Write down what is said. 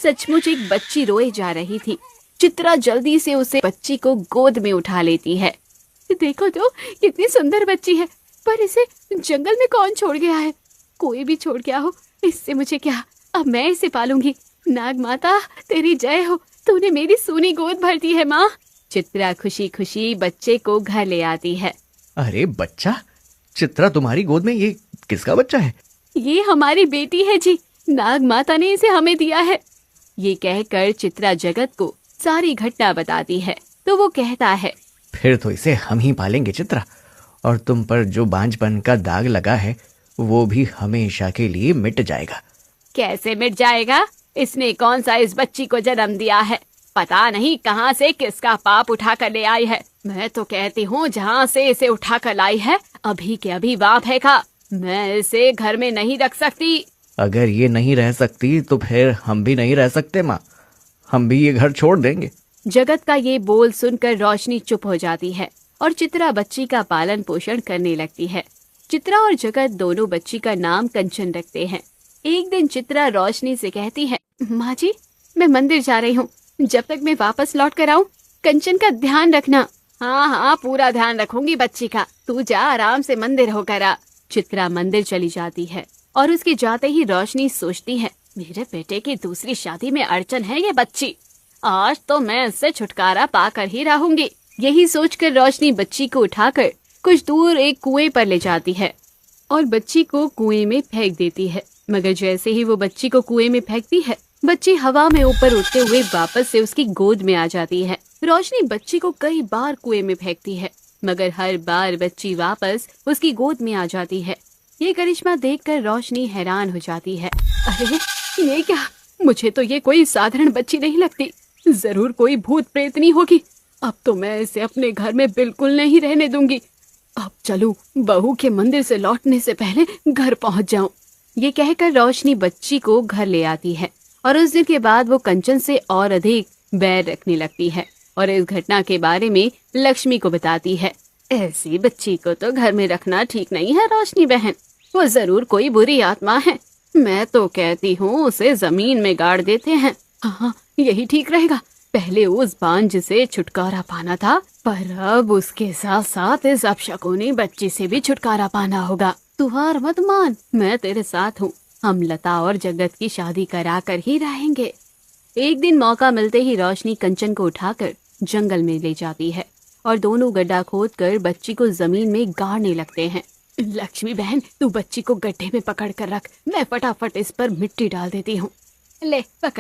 सचमुच एक बच्ची रोए जा रही थी। चित्रा जल्दी से उसे बच्ची को गोद में उठा लेती है। देखो तो कितनी सुंदर बच्ची है, पर इसे जंगल में कौन छोड़ गया है? कोई भी छोड़ गया हो, इससे मुझे क्या, अब मैं इसे पालूंगी। नाग माता तेरी जय हो, तूने मेरी सोनी गोद भर दी है माँ। चित्रा खुशी खुशी बच्चे को घर ले आती है। अरे बच्चा, चित्रा तुम्हारी गोद में ये किसका बच्चा है? ये हमारी बेटी है जी, नाग माता ने इसे हमें दिया है। ये कहकर चित्रा जगत को सारी घटना बताती है। तो वो कहता है, फिर तो इसे हम ही पालेंगे चित्रा, और तुम पर जो बांझपन का दाग लगा है वो भी हमेशा के लिए मिट जाएगा। कैसे मिट जाएगा? इसने कौन सा इस बच्ची को जन्म दिया है? पता नहीं कहाँ से किसका पाप उठा कर ले आई है। मैं तो कहती हूँ जहाँ से इसे उठा कर लाई है अभी के अभी वहाँ फेंका। मैं इसे घर में नहीं रख सकती। अगर ये नहीं रह सकती तो फिर हम भी नहीं रह सकते माँ, हम भी ये घर छोड़ देंगे। जगत का ये बोल सुनकर रोशनी चुप हो जाती है और चित्रा बच्ची का पालन पोषण करने लगती है। चित्रा और जगत दोनों बच्ची का नाम कंचन रखते हैं। एक दिन चित्रा रोशनी से कहती है, माँ जी मैं मंदिर जा रही हूँ, जब तक मैं वापस लौट कर आऊँ कंचन का ध्यान रखना। हाँ हाँ पूरा ध्यान रखूंगी बच्ची का, तू जा आराम से मंदिर होकर आ। चित्रा मंदिर चली जाती है और उसके जाते ही रोशनी सोचती है, मेरे बेटे की दूसरी शादी में अड़चन है ये बच्ची, आज तो मैं इससे छुटकारा पाकर ही रहूंगी। यही सोचकर रोशनी बच्ची को उठाकर कुछ दूर एक कुएं पर ले जाती है और बच्ची को कुएं में फेंक देती है। मगर जैसे ही वो बच्ची को कुएं में फेंकती है, बच्ची हवा में ऊपर उड़ते हुए वापस से उसकी गोद में आ जाती है। रोशनी बच्ची को कई बार कुएं में फेंकती है, मगर हर बार बच्ची वापस उसकी गोद में आ जाती है। ये करिश्मा देखकर रोशनी हैरान हो जाती है। अरे ये क्या, मुझे तो ये कोई साधारण बच्ची नहीं लगती, जरूर कोई भूत प्रेतनी होगी। अब तो मैं इसे अपने घर में बिल्कुल नहीं रहने दूंगी। अब चलूं, बहू के मंदिर से लौटने से पहले घर पहुंच जाऊं। ये कहकर रोशनी बच्ची को घर ले आती है और उस दिन के बाद वो कंचन से और अधिक बैर रखने लगती है और इस घटना के बारे में लक्ष्मी को बताती है। ऐसी बच्ची को तो घर में रखना ठीक नहीं है रोशनी बहन, वो जरूर कोई बुरी आत्मा है। मैं तो कहती हूँ उसे जमीन में गाड़ देते हैं। हाँ यही ठीक रहेगा। पहले उस बांझ से छुटकारा पाना था, पर अब उसके साथ साथ इस अपशकुनी बच्ची से भी छुटकारा पाना होगा। तू हार मत मान, मैं तेरे साथ हूँ। हम लता और जगत की शादी करा कर ही रहेंगे। एक दिन मौका मिलते ही रोशनी कंचन को उठाकर जंगल में ले जाती है और दोनों गड्ढा खोदकर बच्ची को जमीन में गाड़ने लगते हैं। लक्ष्मी बहन तू बच्ची को गड्ढे में पकड़ कर रख, मैं फटाफट इस पर मिट्टी डाल देती हूँ। ले पकड़।